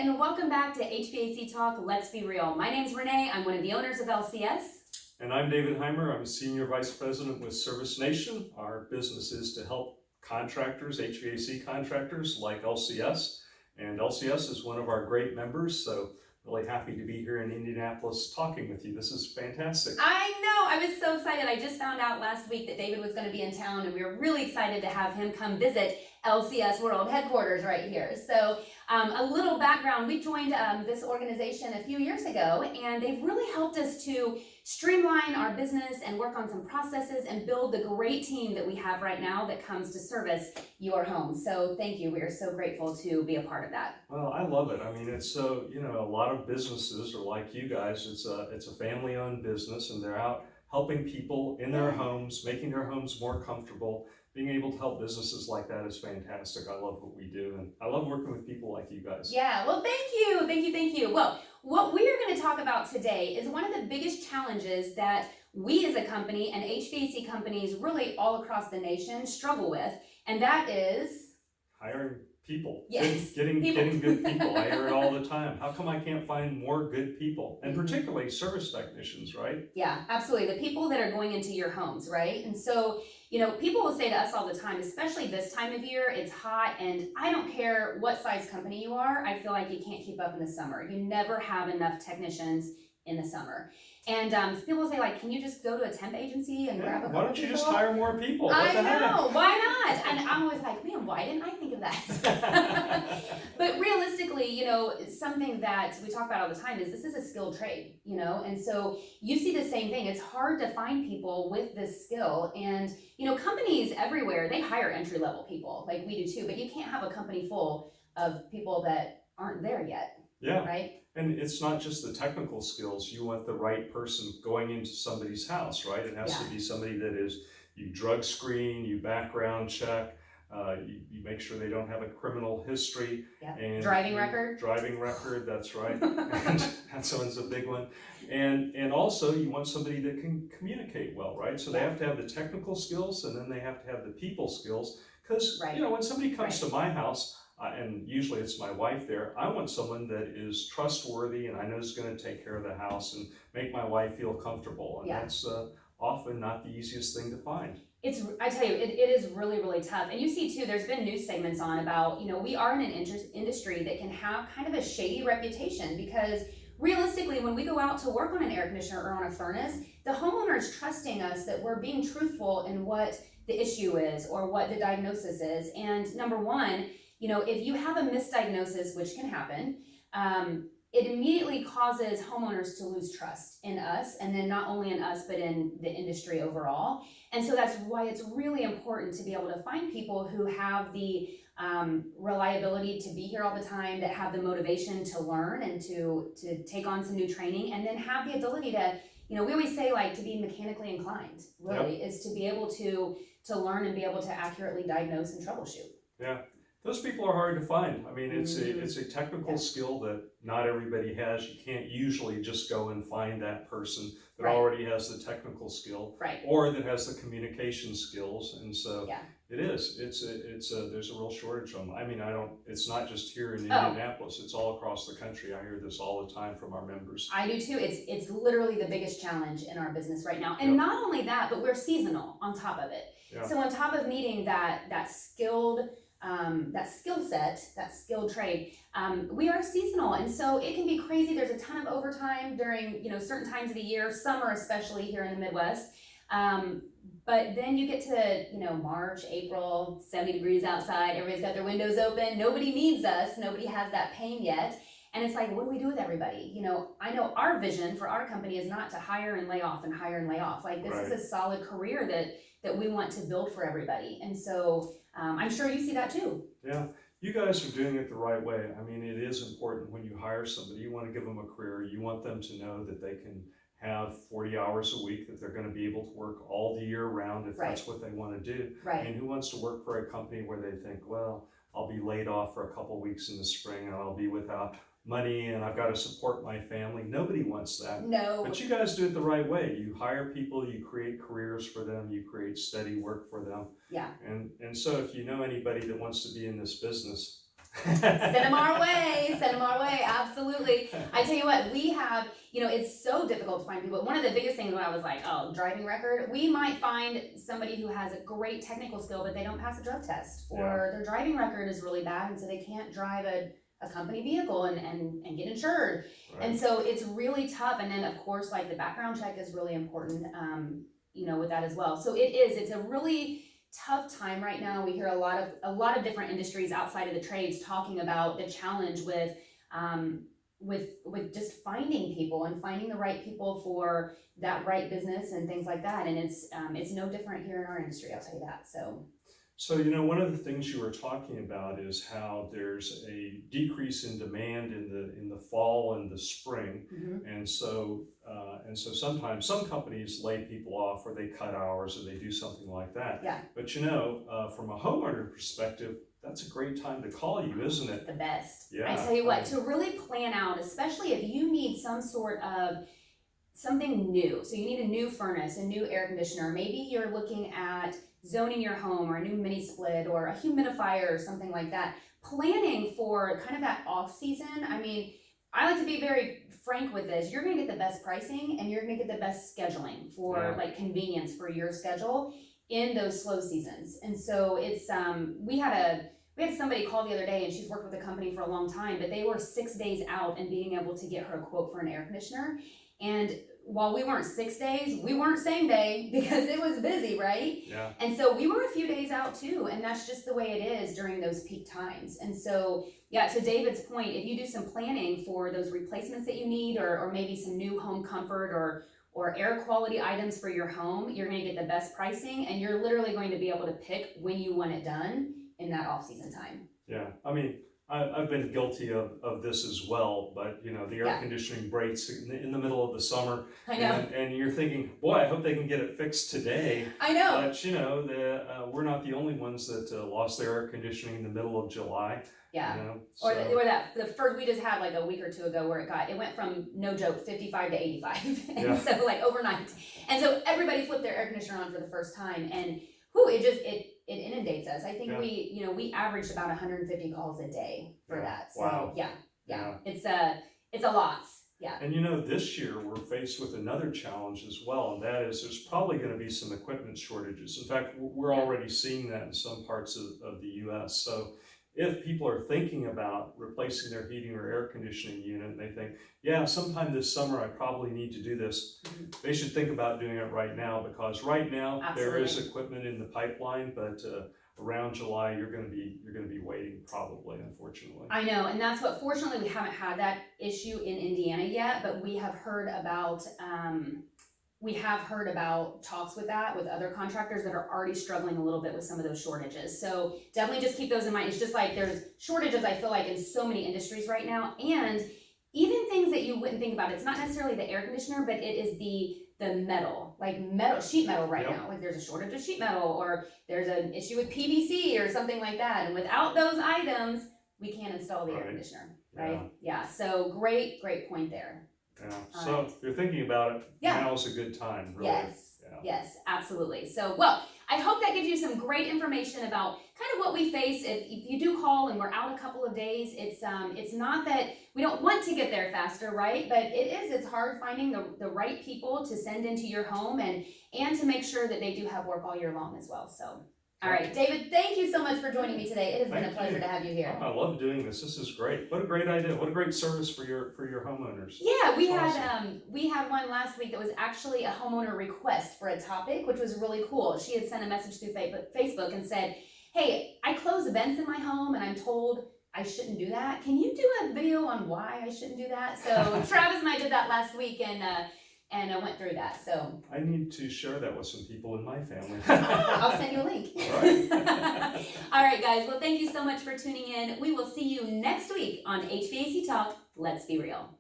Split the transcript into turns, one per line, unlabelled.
and welcome back to HVAC Talk, Let's Be Real. My name's Renee, I'm one of the owners of LCS.
And I'm David Heimer, I'm a Senior Vice President with Service Nation. Our business is to help contractors, HVAC contractors like LCS. And LCS is one of our great members, so really happy to be here in Indianapolis talking with you. This is fantastic.
I know, I was so excited. I just found out last week that David was going to be in town, and we were really excited to have him come visit LCS World Headquarters right here. So a little background, we joined this organization a few years ago, and they've really helped us to streamline our business and work on some processes and build the great team that we have right now that comes to service your home. So thank you. We are so grateful to be a part of that.
Well, I love it. I mean, it's so, a lot of businesses are like you guys. It's a family-owned business, and they're out helping people in their homes, making their homes more comfortable. Being able to help businesses like that is fantastic. I love what we do, and I love working with people like you guys.
Yeah, well, thank you. Well, what we are going to talk about today is one of the biggest challenges that we as a company and HVAC companies really all across the nation struggle with, and that is
hiring people.
Yes,
getting good people. I hear it all the time. How come I can't find more good people? And particularly service technicians, right?
Yeah, absolutely. The people that are going into your homes, right? And so, people will say to us all the time, especially this time of year, it's hot, and I don't care what size company you are, I feel like you can't keep up in the summer. You never have enough technicians in the summer. And people say, like, can you just go to a temp agency and grab a couple
Why don't you
people?
just hire more people?
I know, why not? And I'm always like, man, why didn't I think of that? But realistically, something that we talk about all the time is this is a skilled trade, and so you see the same thing. It's hard to find people with this skill, and companies everywhere, they hire entry-level people like we do too, but you can't have a company full of people that aren't there yet.
Yeah.
Right?
And it's not just the technical skills. You want the right person going into somebody's house, right? It has to be somebody that you drug screen, you background check, you make sure they don't have a criminal history.
Yeah.
And
driving record,
that's right. And that's one's a big one. And also you want somebody that can communicate well, right? So they have to have the technical skills, and then they have to have the people skills. Because, when somebody comes to my house, and usually it's my wife there, I want someone that is trustworthy and I know is going to take care of the house and make my wife feel comfortable. And that's often not the easiest thing to find.
I tell you, it is really, really tough. And you see too, there's been news segments on about, we are in an industry that can have kind of a shady reputation, because realistically, when we go out to work on an air conditioner or on a furnace, the homeowner is trusting us that we're being truthful in what the issue is or what the diagnosis is. And number one, if you have a misdiagnosis, which can happen, it immediately causes homeowners to lose trust in us, and then not only in us, but in the industry overall. And so that's why it's really important to be able to find people who have the reliability to be here all the time, that have the motivation to learn and to take on some new training, and then have the ability to, we always say, like, to be mechanically inclined, really, is to be able to learn and be able to accurately diagnose and troubleshoot.
Yeah. Those people are hard to find. I mean, it's a technical skill that not everybody has. You can't usually just go and find that person that already has the technical skill, or that has the communication skills. And so it is. There's a real shortage of them. I mean, it's not just here in Indianapolis. It's all across the country. I hear this all the time from our members.
I do too. It's literally the biggest challenge in our business right now. And not only that, but we're seasonal on top of it. Yeah. So on top of needing that skilled that skill set, that skilled trade, we are seasonal, and so it can be crazy. There's a ton of overtime during certain times of the year, summer especially here in the Midwest. But then you get to March, April, 70 degrees outside, everybody's got their windows open, nobody needs us, nobody has that pain yet. And it's like, what do we do with everybody? I know our vision for our company is not to hire and lay off and hire and lay off. Like, this is a solid career that we want to build for everybody. And so I'm sure you see that too.
Yeah, you guys are doing it the right way. I mean, it is important when you hire somebody, you want to give them a career. You want them to know that they can have 40 hours a week, that they're going to be able to work all the year round if that's what they want to do. And who wants to work for a company where they think, well, I'll be laid off for a couple weeks in the spring and I'll be without money and I've got to support my family. Nobody wants that.
No.
But you guys do it the right way. You hire people, you create careers for them, you create steady work for them.
Yeah.
And so if you know anybody that wants to be in this business,
send them our way. absolutely. I tell you what, we have, it's so difficult to find people. One of the biggest things when I was like, oh, driving record, we might find somebody who has a great technical skill, but they don't pass a drug test, or their driving record is really bad, and so they can't drive a company vehicle and get insured. Right. And so it's really tough. And then of course, like the background check is really important, with that as well. So it's a really tough time right now. We hear a lot of different industries outside of the trades talking about the challenge with just finding people and finding the right people for that right business and things like that. And it's no different here in our industry, I'll tell you that.
So, one of the things you were talking about is how there's a decrease in demand in the fall and the spring, mm-hmm. and so sometimes some companies lay people off, or they cut hours, or they do something like that.
Yeah.
But from a homeowner perspective, that's a great time to call you, isn't it?
The best.
Yeah.
I tell you what, to really plan out, especially if you need some sort of something new. So you need a new furnace, a new air conditioner. Maybe you're looking at zoning your home, or a new mini split, or a humidifier, or something like that. Planning for kind of that off season. I mean, I like to be very frank with this. You're going to get the best pricing, and you're going to get the best scheduling for like convenience for your schedule in those slow seasons. And so it's we had somebody call the other day, and she's worked with the company for a long time, but they were 6 days out and being able to get her a quote for an air conditioner. And while we weren't 6 days, we weren't same day because it was busy, right?
Yeah.
And so we were a few days out too, and that's just the way it is during those peak times. And so, to David's point, if you do some planning for those replacements that you need, or maybe some new home comfort or air quality items for your home, you're going to get the best pricing, and you're literally going to be able to pick when you want it done in that off-season time.
Yeah, I mean, I've been guilty of this as well, but the air conditioning breaks in the middle of the summer.
I know.
And you're thinking, boy, I hope they can get it fixed today.
I know.
But we're not the only ones that lost their air conditioning in the middle of July.
Yeah. Or the first, we just had like a week or two ago where it went from, no joke, 55 to 85. And so like overnight. And so everybody flipped their air conditioner on for the first time, and it inundates us. I think we averaged about 150 calls a day for that. So
wow.
Yeah. It's a lot. Yeah.
And this year we're faced with another challenge as well, and that is there's probably going to be some equipment shortages. In fact, we're already seeing that in some parts of the U.S. So if people are thinking about replacing their heating or air conditioning unit, and they think, sometime this summer I probably need to do this, mm-hmm. they should think about doing it right now, because right now Absolutely. There is equipment in the pipeline, but around July you're going to be waiting probably, unfortunately.
I know, and that's what, fortunately we haven't had that issue in Indiana yet, but we have heard about talks with other contractors that are already struggling a little bit with some of those shortages. So definitely just keep those in mind. It's just like there's shortages, I feel like, in so many industries right now, and even things that you wouldn't think about. It's not necessarily the air conditioner, but it is the metal, like sheet metal right now. Like there's a shortage of sheet metal, or there's an issue with PVC or something like that. And without those items, we can't install the air conditioner, right? Yeah. So great point there.
Yeah. So if you're thinking about it, now's a good time, really.
Yes, absolutely. So, well, I hope that gives you some great information about kind of what we face if you do call and we're out a couple of days. It's not that we don't want to get there faster, right? But it's hard finding the right people to send into your home and to make sure that they do have work all year long as well. So, all right, David, thank you so much for joining me today. It has been a pleasure to have you here.
I love doing this. This is great. What a great idea. What a great service for your homeowners.
Yeah, we had one last week that was actually a homeowner request for a topic, which was really cool. She had sent a message through Facebook and said, "Hey, I close events in my home and I'm told I shouldn't do that. Can you do a video on why I shouldn't do that?" So Travis and I did that last week, and I went through that. So
I need to share that with some people in my family.
I'll send you a link.
All right.
All right, guys. Well, thank you so much for tuning in. We will see you next week on HVAC Talk. Let's be real.